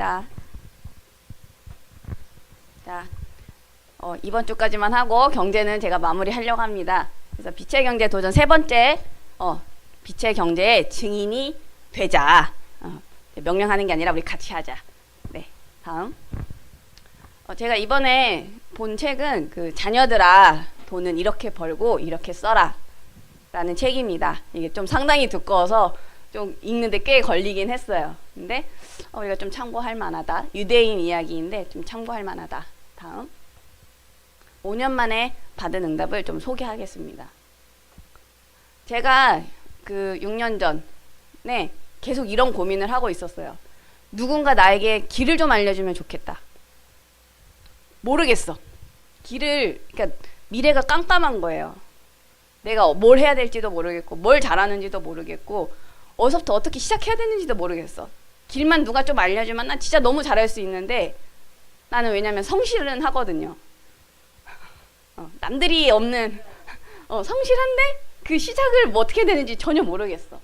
합니다. 자, 이번 주까지만 하고 경제는 제가 마무리하려고 합니다. 그래서 빛의 경제 도전 세 번째, 빛의 경제의 증인이 되자. 명령하는 게 아니라 우리 같이 하자. 네, 다음. 제가 이번에 본 책은 그 자녀들아 돈은 이렇게 벌고 이렇게 써라 라는 책입니다. 이게 좀 상당히 두꺼워서 좀 읽는데 꽤 걸리긴 했어요. 근데 우리가 좀 참고할 만하다. 유대인 이야기인데 좀 참고할 만하다. 다음. 5년 만에 받은 응답을 좀 소개하겠습니다. 제가 그 6년 전에 계속 이런 고민을 하고 있었어요. 누군가 나에게 길을 좀 알려주면 좋겠다. 모르겠어. 그러니까 미래가 깜깜한 거예요. 내가 뭘 해야 될지도 모르겠고, 뭘 잘하는지도 모르겠고, 어디서부터 어떻게 시작해야 되는지도 모르겠어. 길만 누가 좀 알려주면 난 진짜 너무 잘할 수 있는데, 나는 왜냐면 성실은 하거든요. 남들이 없는, 성실한데 그 시작을 뭐 어떻게 되는지 전혀 모르겠어.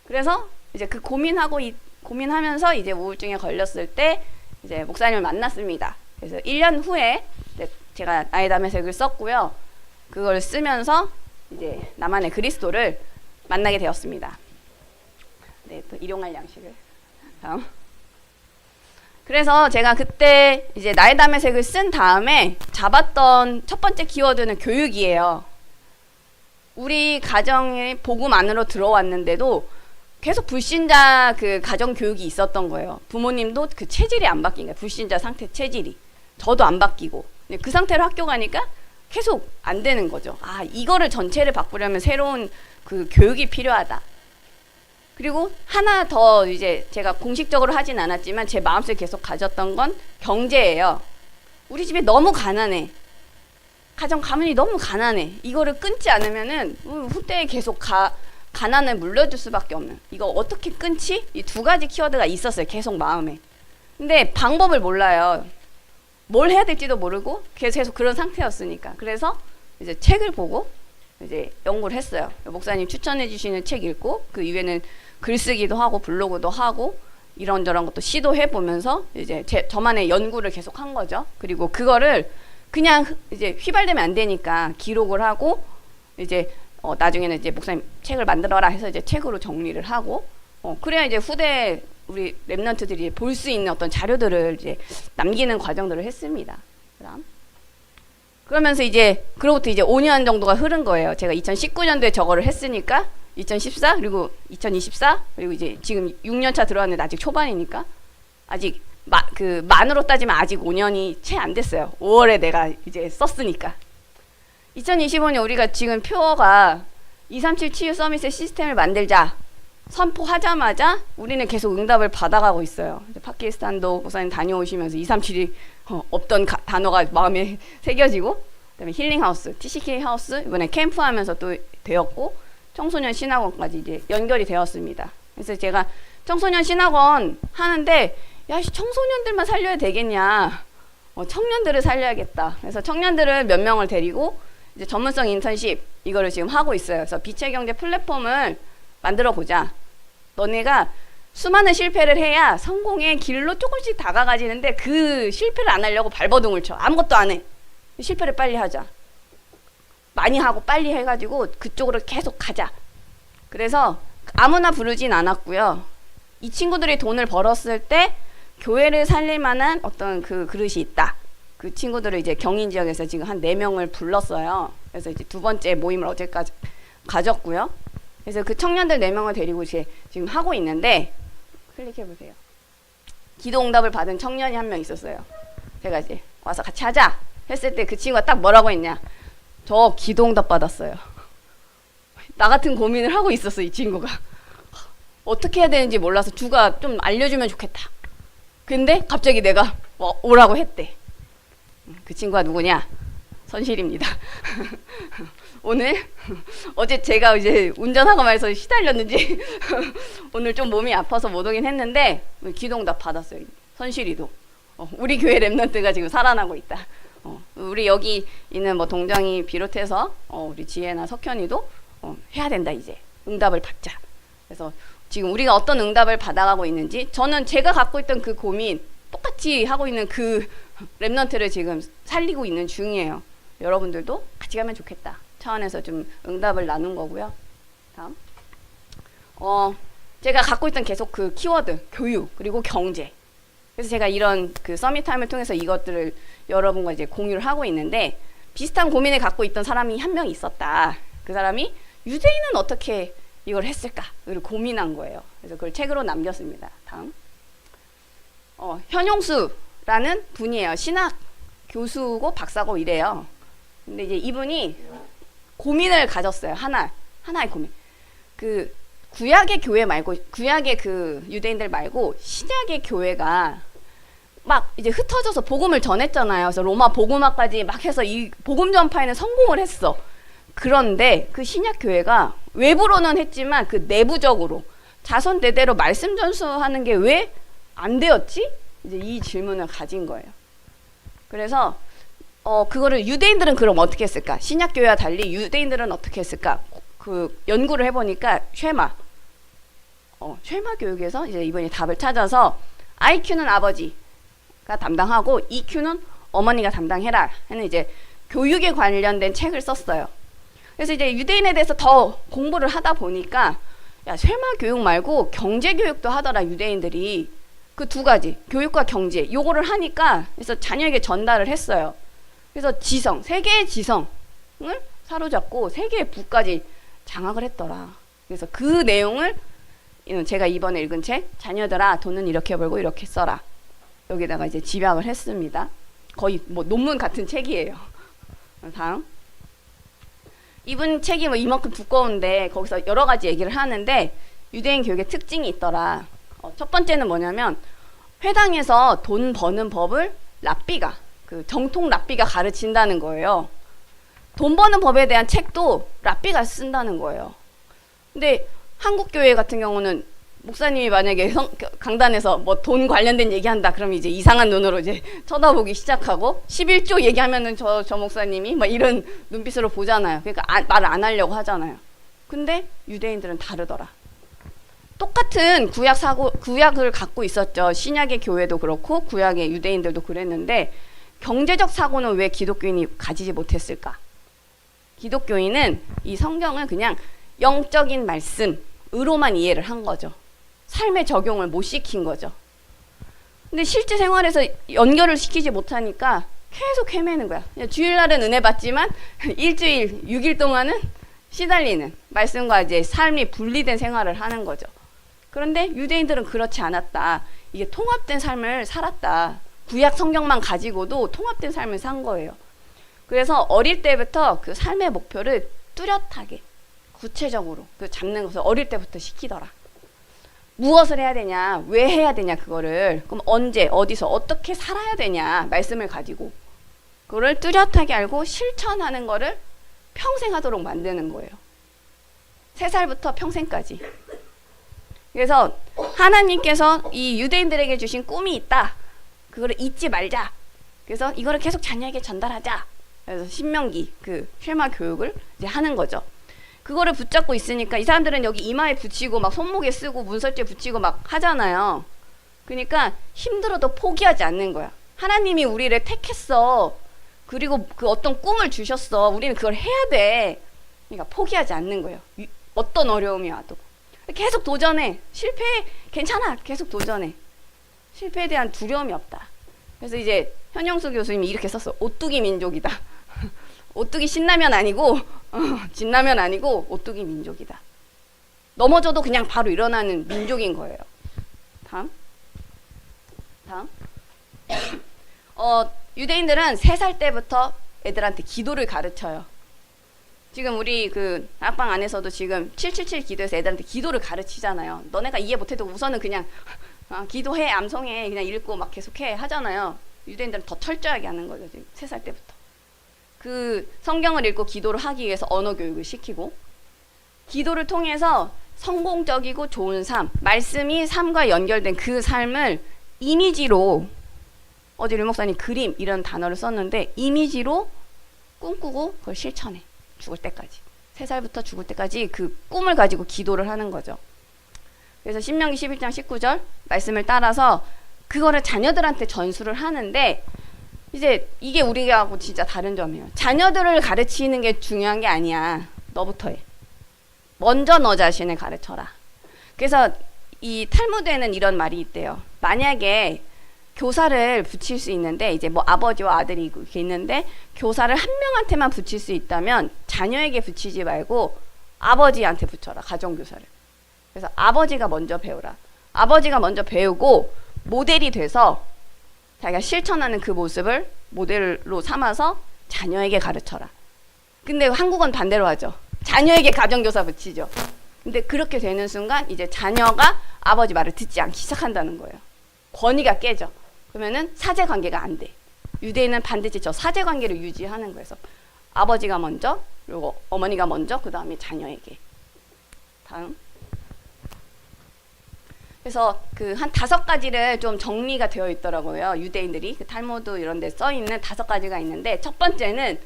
그래서 이제 그 고민하면서 이제 우울증에 걸렸을 때 이제 목사님을 만났습니다. 그래서 1년 후에 제가 나의 담의 책을 썼고요. 그걸 쓰면서 이제 나만의 그리스도를 만나게 되었습니다. 네, 또 일용할 양식을. 다음. 그래서 제가 그때 이제 나의 담의 책을 쓴 다음에 잡았던 첫 번째 키워드는 교육이에요. 우리 가정에 복음 안으로 들어왔는데도 계속 불신자 그 가정 교육이 있었던 거예요. 부모님도 그 체질이 안 바뀐 거예요. 불신자 상태 체질이. 저도 안 바뀌고. 그 상태로 학교 가니까 계속 안 되는 거죠. 아, 이거를 전체를 바꾸려면 새로운 그 교육이 필요하다. 그리고 하나 더 이제 제가 공식적으로 하진 않았지만 제 마음속에 계속 가졌던 건 경제예요. 우리 집에 너무 가난해. 가정 가문이 너무 가난해. 이거를 끊지 않으면은 후대에 계속 가난을 물려줄 수밖에 없는. 이거 어떻게 끊지? 이 두 가지 키워드가 있었어요. 계속 마음에. 근데 방법을 몰라요. 뭘 해야 될지도 모르고 계속 그런 상태였으니까. 그래서 이제 책을 보고 이제 연구를 했어요. 목사님 추천해 주시는 책 읽고 그 이후에는 글쓰기도 하고 블로그도 하고 이런저런 것도 시도해 보면서 이제 저만의 연구를 계속 한 거죠. 그리고 그거를 그냥 이제 휘발되면 안 되니까 기록을 하고 이제 나중에는 이제 목사님 책을 만들어라 해서 이제 책으로 정리를 하고 그래야 이제 후대 우리 랩런트들이 볼 수 있는 어떤 자료들을 이제 남기는 과정들을 했습니다. 그러면서 이제 그로부터 이제 5년 정도가 흐른 거예요. 제가 2019년도에 저거를 했으니까 2014 그리고 2024 그리고 이제 지금 6년 차 들어왔는데 아직 초반이니까 아직 만으로 따지면 아직 5년이 채 안 됐어요. 5월에 내가 이제 썼으니까. 2025년 우리가 지금 표어가 237 치유 서밋의 시스템을 만들자 선포하자마자 우리는 계속 응답을 받아가고 있어요. 파키스탄도 목사님 다녀오시면서 237이 없던 단어가 마음에 새겨지고, 그다음에 힐링하우스, TCK 하우스 이번에 캠프하면서 또 되었고, 청소년 신학원까지 이제 연결이 되었습니다. 그래서 제가 청소년 신학원 하는데 야, 청소년들만 살려야 되겠냐? 청년들을 살려야겠다. 그래서 청년들을 몇 명을 데리고 이제 전문성 인턴십 이거를 지금 하고 있어요. 그래서 빛의 경제 플랫폼을 만들어 보자. 너네가 수많은 실패를 해야 성공의 길로 조금씩 다가가지는데 그 실패를 안 하려고 발버둥을 쳐. 아무것도 안 해. 실패를 빨리 하자. 많이 하고 빨리 해가지고 그쪽으로 계속 가자. 그래서 아무나 부르진 않았고요. 이 친구들이 돈을 벌었을 때 교회를 살릴 만한 어떤 그 그릇이 있다. 그 친구들을 이제 경인 지역에서 지금 한 4명을 불렀어요. 그래서 이제 두 번째 모임을 어제까지 가졌고요. 그래서 그 청년들 4명을 데리고 지금 하고 있는데, 클릭해보세요. 기도 응답을 받은 청년이 한 명 있었어요. 제가 이제 와서 같이 하자 했을 때 그 친구가 딱 뭐라고 했냐. 저 기도 응답 받았어요. 나 같은 고민을 하고 있었어, 이 친구가. 어떻게 해야 되는지 몰라서 주가 좀 알려주면 좋겠다. 근데 갑자기 내가 오라고 했대. 그 친구가 누구냐? 선실입니다. 오늘 어제 제가 이제 운전하고 말해서 시달렸는지 오늘 좀 몸이 아파서 못 오긴 했는데 기도응답 받았어요. 선실이도. 우리 교회 랩런트가 지금 살아나고 있다. 우리 여기 있는 뭐 동정이 비롯해서 우리 지혜나 석현이도 해야 된다 이제. 응답을 받자. 그래서 지금 우리가 어떤 응답을 받아가고 있는지, 저는 제가 갖고 있던 그 고민 똑같이 하고 있는 그 랩넌트를 지금 살리고 있는 중이에요. 여러분들도 같이 가면 좋겠다 차원에서 좀 응답을 나눈 거고요. 다음. 제가 갖고 있던 계속 그 키워드, 교육, 그리고 경제. 그래서 제가 이런 그 서밋 타임을 통해서 이것들을 여러분과 이제 공유를 하고 있는데, 비슷한 고민을 갖고 있던 사람이 한 명 있었다. 그 사람이 유대인은 어떻게 이걸 했을까를 고민한 거예요. 그래서 그걸 책으로 남겼습니다. 다음. 현용수라는 분이에요. 신학 교수고 박사고 이래요. 근데 이제 이분이 고민을 가졌어요. 하나의 고민. 그 구약의 교회 말고, 구약의 그 유대인들 말고 신약의 교회가 막 이제 흩어져서 복음을 전했잖아요. 그래서 로마 복음화까지 막 해서 이 복음 전파에는 성공을 했어. 그런데 그 신약 교회가 외부로는 했지만 그 내부적으로 자손 대대로 말씀 전수하는 게 왜 안 되었지? 이제 이 질문을 가진 거예요. 그래서 그거를 유대인들은 그럼 어떻게 했을까? 신약 교회와 달리 유대인들은 어떻게 했을까? 그 연구를 해보니까 쉐마 교육에서 이제 이분이 답을 찾아서 IQ는 아버지가 담당하고 EQ는 어머니가 담당해라 하는 이제 교육에 관련된 책을 썼어요. 그래서 이제 유대인에 대해서 더 공부를 하다 보니까, 야, 쉐마 교육 말고 경제 교육도 하더라 유대인들이. 그 두 가지, 교육과 경제, 요거를 하니까, 그래서 자녀에게 전달을 했어요. 그래서 지성, 세계의 지성을 사로잡고 세계의 부까지 장악을 했더라. 그래서 그 내용을 제가 이번에 읽은 책, 자녀들아 돈은 이렇게 벌고 이렇게 써라, 여기다가 이제 집약을 했습니다. 거의 뭐 논문 같은 책이에요. 다음. 이분 책이 뭐 이만큼 두꺼운데 거기서 여러 가지 얘기를 하는데, 유대인 교육의 특징이 있더라. 첫 번째는 뭐냐면, 회당에서 돈 버는 법을 랍비가, 그 정통 랍비가 가르친다는 거예요. 돈 버는 법에 대한 책도 랍비가 쓴다는 거예요. 근데 한국 교회 같은 경우는 목사님이 만약에 강단에서 뭐 돈 관련된 얘기한다 그러면 이제 이상한 눈으로 이제 쳐다보기 시작하고, 11조 얘기하면은 저 목사님이 막 이런 눈빛으로 보잖아요. 그러니까 말을 안 하려고 하잖아요. 근데 유대인들은 다르더라. 똑같은 구약을 갖고 있었죠. 신약의 교회도 그렇고 구약의 유대인들도 그랬는데, 경제적 사고는 왜 기독교인이 가지지 못했을까? 기독교인은 이 성경을 그냥 영적인 말씀으로만 이해를 한 거죠. 삶에 적용을 못 시킨 거죠. 근데 실제 생활에서 연결을 시키지 못하니까 계속 헤매는 거야. 주일날은 은혜 받지만 일주일 6일 동안은 시달리는, 말씀과 이제 삶이 분리된 생활을 하는 거죠. 그런데 유대인들은 그렇지 않았다. 이게 통합된 삶을 살았다. 구약 성경만 가지고도 통합된 삶을 산 거예요. 그래서 어릴 때부터 그 삶의 목표를 뚜렷하게 구체적으로 그 잡는 것을 어릴 때부터 시키더라. 무엇을 해야 되냐, 왜 해야 되냐, 그거를 그럼 언제, 어디서, 어떻게 살아야 되냐, 말씀을 가지고 그거를 뚜렷하게 알고 실천하는 거를 평생 하도록 만드는 거예요. 3살부터 평생까지. 그래서 하나님께서 이 유대인들에게 주신 꿈이 있다. 그거를 잊지 말자. 그래서 이거를 계속 자녀에게 전달하자. 그래서 신명기 그 쉐마 교육을 이제 하는 거죠. 그거를 붙잡고 있으니까 이 사람들은 여기 이마에 붙이고 막 손목에 쓰고 문설주에 붙이고 막 하잖아요. 그러니까 힘들어도 포기하지 않는 거야. 하나님이 우리를 택했어. 그리고 그 어떤 꿈을 주셨어. 우리는 그걸 해야 돼. 그러니까 포기하지 않는 거예요. 어떤 어려움이 와도. 계속 도전해. 실패해. 괜찮아. 계속 도전해. 실패에 대한 두려움이 없다. 그래서 이제 현영수 교수님이 이렇게 썼어. 오뚜기 민족이다. 오뚜기 신라면 아니고 진라면 아니고 오뚜기 민족이다. 넘어져도 그냥 바로 일어나는 민족인 거예요. 다음. 유대인들은 3살 때부터 애들한테 기도를 가르쳐요. 지금 우리 그 다락방 안에서도 지금 777 기도에서 애들한테 기도를 가르치잖아요. 너네가 이해 못해도 우선은 그냥 기도해, 암송해, 그냥 읽고 막 계속해 하잖아요. 유대인들은 더 철저하게 하는 거죠. 지금 3살 때부터. 그 성경을 읽고 기도를 하기 위해서 언어 교육을 시키고, 기도를 통해서 성공적이고 좋은 삶, 말씀이 삶과 연결된 그 삶을 이미지로, 어제 류 목사님 그림 이런 단어를 썼는데 이미지로 꿈꾸고 그걸 실천해. 죽을 때까지. 3살부터 죽을 때까지 그 꿈을 가지고 기도를 하는 거죠. 그래서 신명기 11장 19절 말씀을 따라서 그거를 자녀들한테 전수를 하는데 이제 이게 우리하고 진짜 다른 점이에요. 자녀들을 가르치는 게 중요한 게 아니야. 너부터 해. 먼저 너 자신을 가르쳐라. 그래서 이 탈무드에는 이런 말이 있대요. 만약에 교사를 붙일 수 있는데 이제 뭐 아버지와 아들이 이렇게 있는데 교사를 한 명한테만 붙일 수 있다면 자녀에게 붙이지 말고 아버지한테 붙여라. 가정교사를. 그래서 아버지가 먼저 배우라. 아버지가 먼저 배우고 모델이 돼서 자기가 실천하는 그 모습을 모델로 삼아서 자녀에게 가르쳐라. 근데 한국은 반대로 하죠. 자녀에게 가정교사 붙이죠. 근데 그렇게 되는 순간 이제 자녀가 아버지 말을 듣지 않기 시작한다는 거예요. 권위가 깨져. 그러면은 사제 관계가 안 돼. 유대인은 반드시 저 사제 관계를 유지하는 거예요. 그래서 아버지가 먼저, 그리고 어머니가 먼저, 그 다음에 자녀에게. 다음. 그래서 그 한 5가지를 좀 정리가 되어 있더라고요. 유대인들이 그 탈무드 이런 데 써 있는 5가지가 있는데, 첫 번째는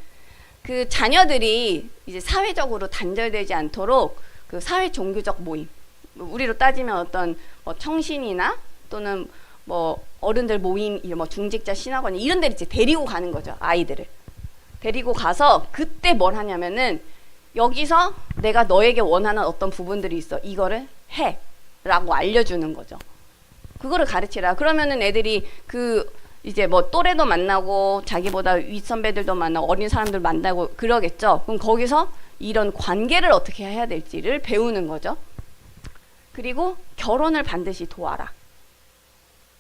그 자녀들이 이제 사회적으로 단절되지 않도록 그 사회 종교적 모임, 우리로 따지면 어떤 뭐 청신이나 또는 뭐 어른들 모임, 뭐 중직자 신학원 이런 데를 이제 데리고 가는 거죠. 아이들을 데리고 가서 그때 뭘 하냐면은 여기서 내가 너에게 원하는 어떤 부분들이 있어. 이거를 해 라고 알려주는 거죠. 그거를 가르치라. 그러면은 애들이 그 이제 뭐 또래도 만나고 자기보다 윗선배들도 만나고 어린 사람들 만나고 그러겠죠. 그럼 거기서 이런 관계를 어떻게 해야 될지를 배우는 거죠. 그리고 결혼을 반드시 도와라.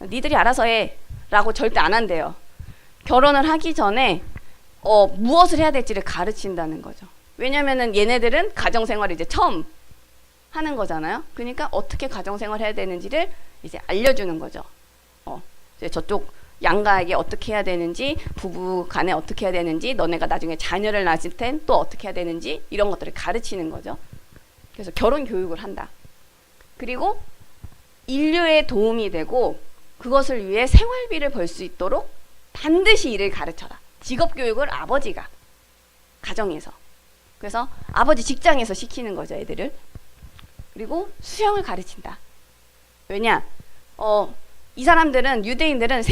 니들이 알아서 해 라고 절대 안 한대요. 결혼을 하기 전에 무엇을 해야 될지를 가르친다는 거죠. 왜냐면은 얘네들은 가정생활을 이제 처음 하는 거잖아요. 그러니까 어떻게 가정생활 해야 되는지를 이제 알려주는 거죠. 이제 저쪽 양가에게 어떻게 해야 되는지, 부부 간에 어떻게 해야 되는지, 너네가 나중에 자녀를 낳을 땐 또 어떻게 해야 되는지 이런 것들을 가르치는 거죠. 그래서 결혼 교육을 한다. 그리고 인류에 도움이 되고 그것을 위해 생활비를 벌 수 있도록 반드시 이를 가르쳐라. 직업 교육을 아버지가 가정에서, 그래서 아버지 직장에서 시키는 거죠, 애들을. 그리고 수영을 가르친다. 왜냐? 이 사람들은, 유대인들은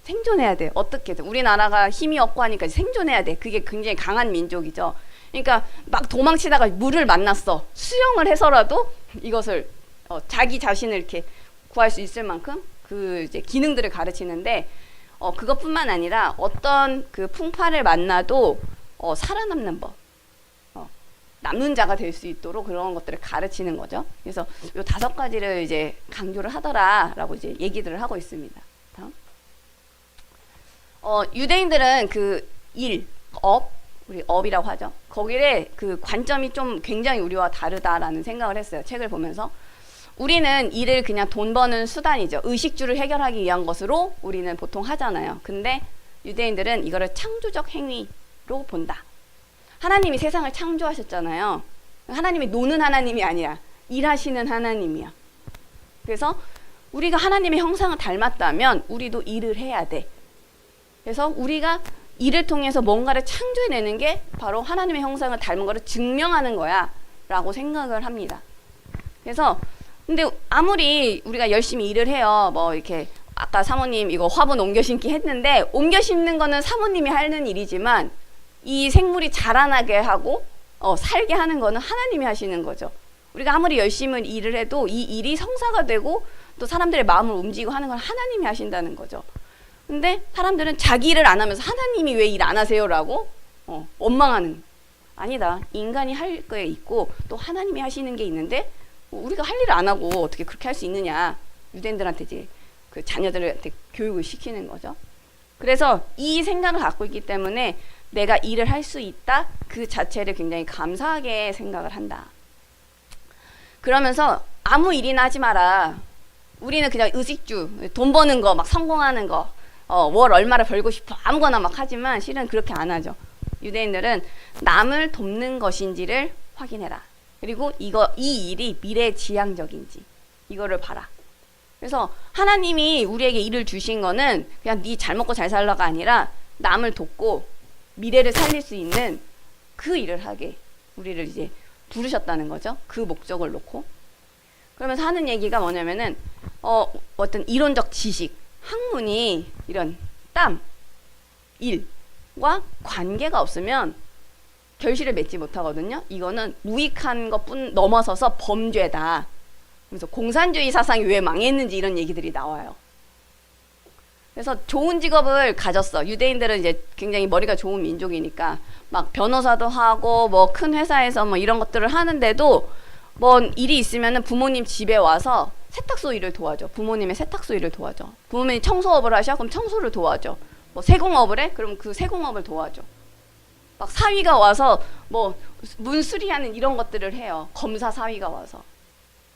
생존해야 돼. 어떻게든. 우리나라가 힘이 없고 하니까 생존해야 돼. 그게 굉장히 강한 민족이죠. 그러니까 막 도망치다가 물을 만났어. 수영을 해서라도 이것을 자기 자신을 이렇게 구할 수 있을 만큼 그 이제 기능들을 가르치는데, 그것뿐만 아니라 어떤 그 풍파를 만나도 살아남는 법, 남는 자가 될 수 있도록 그런 것들을 가르치는 거죠. 그래서 이 5가지를 이제 강조를 하더라라고 이제 얘기들을 하고 있습니다. 다음. 유대인들은 그 우리 업이라고 하죠. 거기에 그 관점이 좀 굉장히 우리와 다르다라는 생각을 했어요. 책을 보면서. 우리는 일을 그냥 돈 버는 수단이죠. 의식주를 해결하기 위한 것으로 우리는 보통 하잖아요. 근데 유대인들은 이거를 창조적 행위로 본다. 하나님이 세상을 창조하셨잖아요. 하나님이 노는 하나님이 아니라 일하시는 하나님이야. 그래서 우리가 하나님의 형상을 닮았다면 우리도 일을 해야 돼. 그래서 우리가 일을 통해서 뭔가를 창조해내는 게 바로 하나님의 형상을 닮은 거를 증명하는 거야 라고 생각을 합니다. 그래서 근데 아무리 우리가 열심히 일을 해요. 뭐 이렇게 아까 사모님 이거 화분 옮겨 심기 했는데, 옮겨 심는 거는 사모님이 하는 일이지만 이 생물이 자라나게 하고 살게 하는 거는 하나님이 하시는 거죠. 우리가 아무리 열심히 일을 해도 이 일이 성사가 되고 또 사람들의 마음을 움직이고 하는 건 하나님이 하신다는 거죠. 근데 사람들은 자기 일을 안 하면서 하나님이 왜 일 안 하세요? 라고 원망하는. 아니다. 인간이 할 게 있고 또 하나님이 하시는 게 있는데 우리가 할 일을 안 하고 어떻게 그렇게 할 수 있느냐. 유대인들한테 이제 그 자녀들한테 교육을 시키는 거죠. 그래서 이 생각을 갖고 있기 때문에 내가 일을 할 수 있다, 그 자체를 굉장히 감사하게 생각을 한다. 그러면서 아무 일이나 하지 마라. 우리는 그냥 의식주, 돈 버는 거, 막 성공하는 거, 월 얼마를 벌고 싶어 아무거나 막 하지만 실은 그렇게 안 하죠. 유대인들은 남을 돕는 것인지를 확인해라. 그리고 이 일이 미래지향적인지 이거를 봐라. 그래서 하나님이 우리에게 일을 주신 거는 그냥 네 잘 먹고 잘 살라가 아니라 남을 돕고 미래를 살릴 수 있는 그 일을 하게 우리를 이제 부르셨다는 거죠. 그 목적을 놓고. 그러면서 하는 얘기가 뭐냐면은 어떤 이론적 지식, 학문이 이런 땀, 일과 관계가 없으면 결실을 맺지 못하거든요. 이거는 무익한 것뿐 넘어서서 범죄다. 그래서 공산주의 사상이 왜 망했는지 이런 얘기들이 나와요. 그래서 좋은 직업을 가졌어. 유대인들은 이제 굉장히 머리가 좋은 민족이니까 막 변호사도 하고 뭐 큰 회사에서 뭐 이런 것들을 하는데도 뭐 일이 있으면은 부모님 집에 와서 세탁소 일을 도와줘. 부모님의 세탁소 일을 도와줘. 부모님이 청소업을 하셔? 그럼 청소를 도와줘. 뭐 세공업을 해? 그럼 그 세공업을 도와줘. 막 사위가 와서 뭐 문수리하는 이런 것들을 해요. 검사 사위가 와서.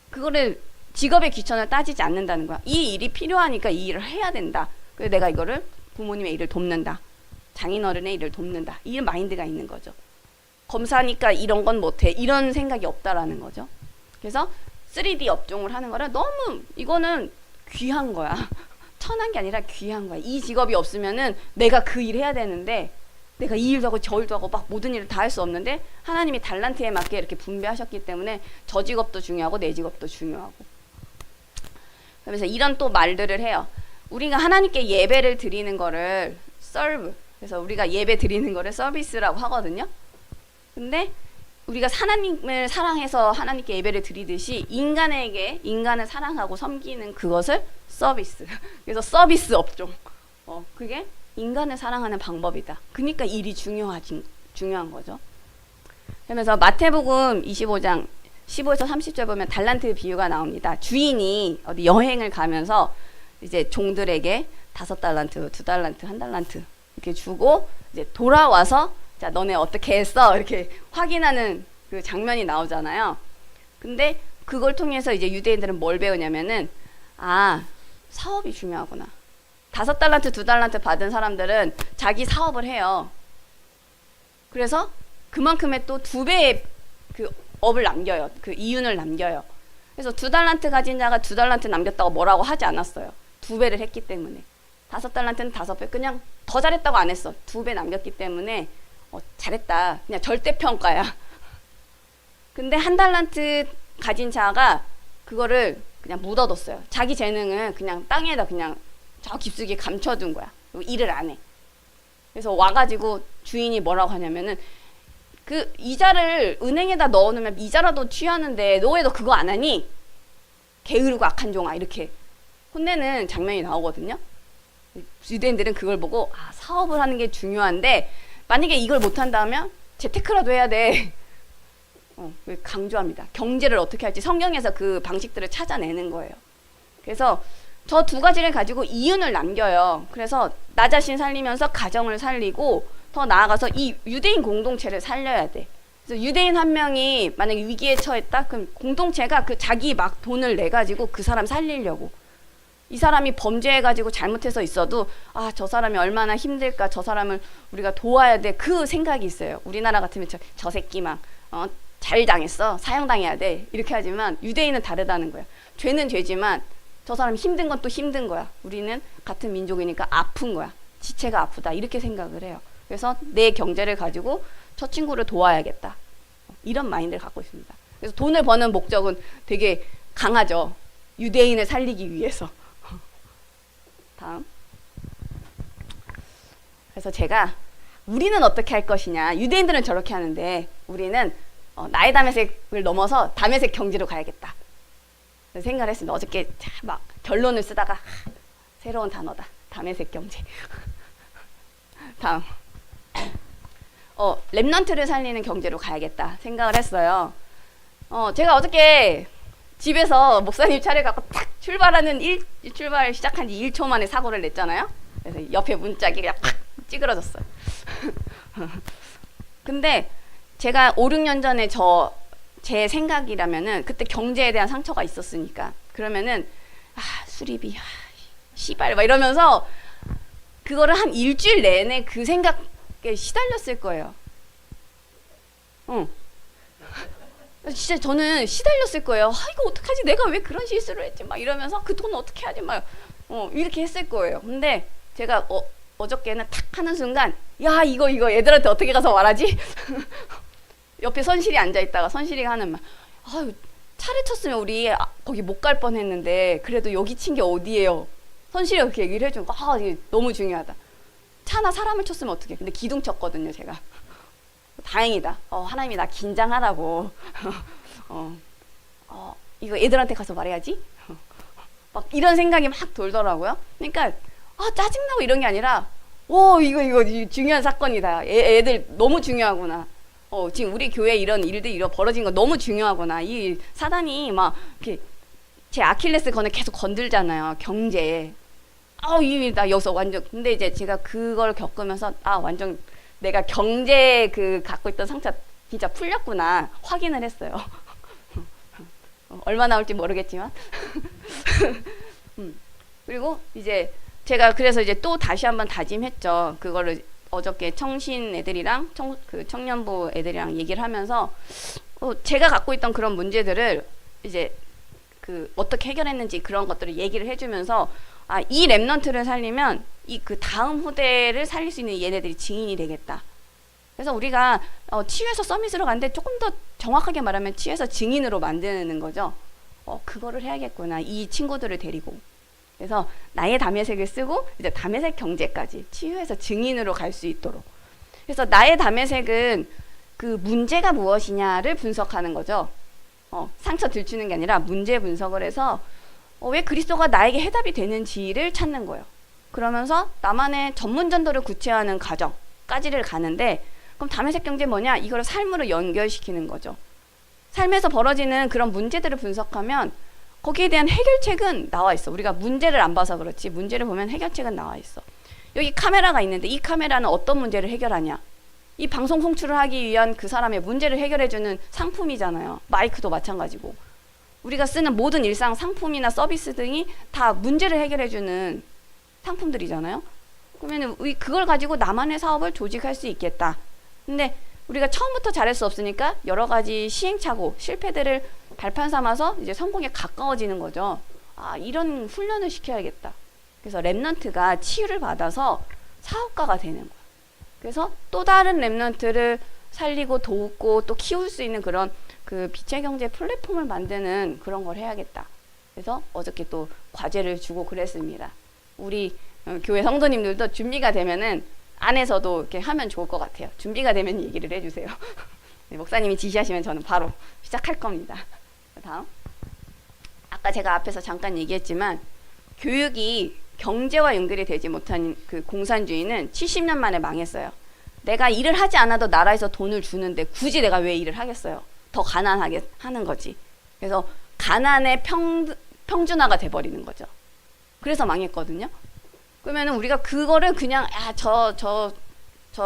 그거를 직업의 귀천을 따지지 않는다는 거야. 이 일이 필요하니까 이 일을 해야 된다. 그래서 내가 이거를 부모님의 일을 돕는다. 장인어른의 일을 돕는다. 이 마인드가 있는 거죠. 검사니까 이런 건 못해. 이런 생각이 없다라는 거죠. 그래서 3D 업종을 하는 거라 너무 이거는 귀한 거야. 천한 게 아니라 귀한 거야. 이 직업이 없으면은 내가 그 일 해야 되는데 내가 이 일도 하고 저 일도 하고 막 모든 일을 다 할 수 없는데 하나님이 달란트에 맞게 이렇게 분배하셨기 때문에 저 직업도 중요하고 내 직업도 중요하고. 그래서 이런 또 말들을 해요. 우리가 하나님께 예배를 드리는 거를 serve, 그래서 우리가 예배 드리는 거를 서비스라고 하거든요. 근데 우리가 하나님을 사랑해서 하나님께 예배를 드리듯이 인간에게 인간을 사랑하고 섬기는 그것을 서비스. 그래서 서비스 업종. 그게 인간을 사랑하는 방법이다. 그러니까 일이 중요한 거죠. 그러면서 마태복음 25장 15에서 30절 보면 달란트 비유가 나옵니다. 주인이 어디 여행을 가면서 이제 종들에게 5달란트, 2달란트, 1달란트 이렇게 주고 이제 돌아와서 자, 너네 어떻게 했어? 이렇게 확인하는 그 장면이 나오잖아요. 근데 그걸 통해서 이제 유대인들은 뭘 배우냐면은 사업이 중요하구나. 5달란트, 2달란트 받은 사람들은 자기 사업을 해요. 그래서 그만큼의 또 2배의 그 업을 남겨요. 그 이윤을 남겨요. 그래서 2달란트 가진 자가 2달란트 남겼다고 뭐라고 하지 않았어요. 2배를 했기 때문에. 5달란트는 5배. 그냥 더 잘했다고 안 했어. 2배 남겼기 때문에 잘했다. 그냥 절대평가야. 근데 1달란트 가진 자가 그거를 그냥 묻어뒀어요. 자기 재능은 그냥 땅에다 그냥 저 깊숙이 감춰둔 거야. 일을 안 해. 그래서 와가지고 주인이 뭐라고 하냐면은 그 이자를 은행에다 넣어놓으면 이자라도 취하는데 너 왜 너 그거 안 하니? 게으르고 악한 종아 이렇게 혼내는 장면이 나오거든요. 유대인들은 그걸 보고 사업을 하는 게 중요한데 만약에 이걸 못한다면 재테크라도 해야 돼. 강조합니다. 경제를 어떻게 할지 성경에서 그 방식들을 찾아내는 거예요. 그래서 저 2가지를 가지고 이윤을 남겨요. 그래서 나 자신 살리면서 가정을 살리고 더 나아가서 이 유대인 공동체를 살려야 돼. 그래서 유대인 한 명이 만약에 위기에 처했다? 그럼 공동체가 그 자기 막 돈을 내가지고 그 사람 살리려고. 이 사람이 범죄해가지고 잘못해서 있어도 저 사람이 얼마나 힘들까, 저 사람을 우리가 도와야 돼, 그 생각이 있어요. 우리나라 같으면 저 새끼 막 잘 당했어, 사형당해야 돼 이렇게 하지만 유대인은 다르다는 거야. 죄는 죄지만 저 사람 힘든 건 또 힘든 거야. 우리는 같은 민족이니까 아픈 거야. 지체가 아프다 이렇게 생각을 해요. 그래서 내 경제를 가지고 저 친구를 도와야겠다 이런 마인드를 갖고 있습니다. 그래서 돈을 버는 목적은 되게 강하죠. 유대인을 살리기 위해서. 다음. 그래서 제가 우리는 어떻게 할 것이냐. 유대인들은 저렇게 하는데 우리는 나의 담에색을 넘어서 담에색 경제로 가야겠다. 생각을 했습니다. 어저께 막 결론을 쓰다가 새로운 단어다. 담에색 경제. 다음. 랩넌트를 살리는 경제로 가야겠다 생각을 했어요. 제가 어저께 집에서 목사님 차를 갖고 탁 출발 시작한 지 1초 만에 사고를 냈잖아요. 그래서 옆에 문짝이 팍 찌그러졌어요. 근데 제가 5, 6년 전에 제 생각이라면은 그때 경제에 대한 상처가 있었으니까 그러면은 수리비 씨발 막 이러면서 그거를 한 일주일 내내 그 생각에 시달렸을 거예요. 진짜 저는 시달렸을 거예요. 이거 어떡하지? 내가 왜 그런 실수를 했지? 막 이러면서 그 돈 어떻게 하지? 막 이렇게 했을 거예요. 근데 제가 어저께는 탁 하는 순간 이거 애들한테 어떻게 가서 말하지? 옆에 선실이 앉아있다가 선실이가 하는 말 차를 쳤으면 우리 거기 못 갈 뻔했는데 그래도 여기 친 게 어디예요? 선실이 그렇게 얘기를 해준 거, 이게 너무 중요하다. 차나 사람을 쳤으면 어떡해. 근데 기둥 쳤거든요, 제가. 다행이다. 하나님이 나 긴장하라고. 이거 애들한테 가서 말해야지. 막 이런 생각이 막 돌더라고요. 그러니까 짜증나고 이런 게 아니라 이거 중요한 사건이다. 애들 너무 중요하구나. 지금 우리 교회 이런 일들이 벌어진 거 너무 중요하구나. 이 사단이 막 이렇게 제 아킬레스 건을 계속 건들잖아요. 경제. 나 여기서 완전, 근데 이제 제가 그걸 겪으면서 완전 내가 경제 갖고 있던 상처 진짜 풀렸구나 확인을 했어요. 얼마 나올지 모르겠지만. 그리고 이제 제가 그래서 이제 또 다시 한번 다짐했죠. 그거를 어저께 청신 애들이랑 청년부 애들이랑 얘기를 하면서 제가 갖고 있던 그런 문제들을 이제 어떻게 해결했는지 그런 것들을 얘기를 해주면서 이 랩넌트를 살리면 다음 후대를 살릴 수 있는 얘네들이 증인이 되겠다. 그래서 우리가 치유해서 서밋으로 갔는데 조금 더 정확하게 말하면 치유해서 증인으로 만드는 거죠. 그거를 해야겠구나. 이 친구들을 데리고. 그래서 나의 담의색을 쓰고 이제 담의색 경제까지 치유해서 증인으로 갈 수 있도록. 그래서 나의 담의색은 그 문제가 무엇이냐를 분석하는 거죠. 상처 들추는 게 아니라 문제 분석을 해서 왜 그리스도가 나에게 해답이 되는지를 찾는 거예요. 그러면서 나만의 전문 전도를 구체화하는 과정까지를 가는데, 그럼 담의색 경제 뭐냐? 이걸 삶으로 연결시키는 거죠. 삶에서 벌어지는 그런 문제들을 분석하면 거기에 대한 해결책은 나와 있어. 우리가 문제를 안 봐서 그렇지 문제를 보면 해결책은 나와 있어. 여기 카메라가 있는데 이 카메라는 어떤 문제를 해결하냐? 이 방송 송출을 하기 위한 그 사람의 문제를 해결해주는 상품이잖아요. 마이크도 마찬가지고. 우리가 쓰는 모든 일상 상품이나 서비스 등이 다 문제를 해결해주는 상품들이잖아요. 그러면 그걸 가지고 나만의 사업을 조직할 수 있겠다. 근데 우리가 처음부터 잘할 수 없으니까 여러 가지 시행착오, 실패들을 발판 삼아서 이제 성공에 가까워지는 거죠. 이런 훈련을 시켜야겠다. 그래서 랩넌트가 치유를 받아서 사업가가 되는 거야. 그래서 또 다른 랩넌트를 살리고 돕고 또 키울 수 있는 그런 빛의 경제 플랫폼을 만드는 그런 걸 해야겠다. 그래서 어저께 또 과제를 주고 그랬습니다. 우리 교회 성도님들도 준비가 되면은 안에서도 이렇게 하면 좋을 것 같아요. 준비가 되면 얘기를 해주세요. 네, 목사님이 지시하시면 저는 바로 시작할 겁니다. 다음. 아까 제가 앞에서 잠깐 얘기했지만 교육이 경제와 연결이 되지 못한 공산주의는 70년 만에 망했어요. 내가 일을 하지 않아도 나라에서 돈을 주는데 굳이 내가 왜 일을 하겠어요? 더 가난하게 하는 거지. 그래서 가난의 평준화가 돼버리는 거죠. 그래서 망했거든요. 그러면은 우리가 그거를 그냥 저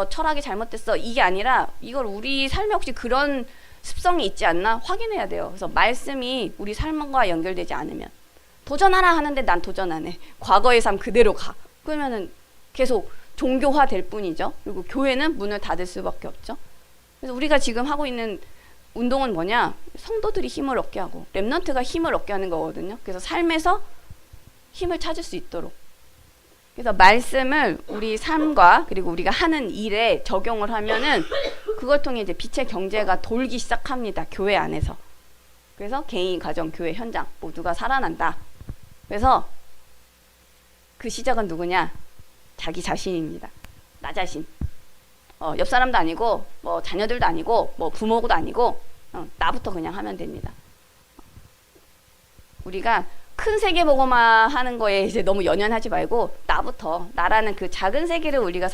철학이 잘못됐어 이게 아니라 이걸 우리 삶에 혹시 그런 습성이 있지 않나 확인해야 돼요. 그래서 말씀이 우리 삶과 연결되지 않으면 도전하라 하는데 난 도전 안 해. 과거의 삶 그대로 가. 그러면은 계속 종교화 될 뿐이죠. 그리고 교회는 문을 닫을 수밖에 없죠. 그래서 우리가 지금 하고 있는 운동은 뭐냐? 성도들이 힘을 얻게 하고 랩넌트가 힘을 얻게 하는 거거든요. 그래서 삶에서 힘을 찾을 수 있도록. 그래서 말씀을 우리 삶과 그리고 우리가 하는 일에 적용을 하면은 그걸 통해 이제 빛의 경제가 돌기 시작합니다. 교회 안에서. 그래서 개인, 가정, 교회, 현장 모두가 살아난다. 그래서 그 시작은 누구냐? 자기 자신입니다. 나 자신. 옆 사람도 아니고 뭐 자녀들도 아니고 뭐 부모도 아니고 나부터 그냥 하면 됩니다. 우리가 큰 세계 보고만 하는 거에 이제 너무 연연하지 말고 나부터 나라는 그 작은 세계를 우리가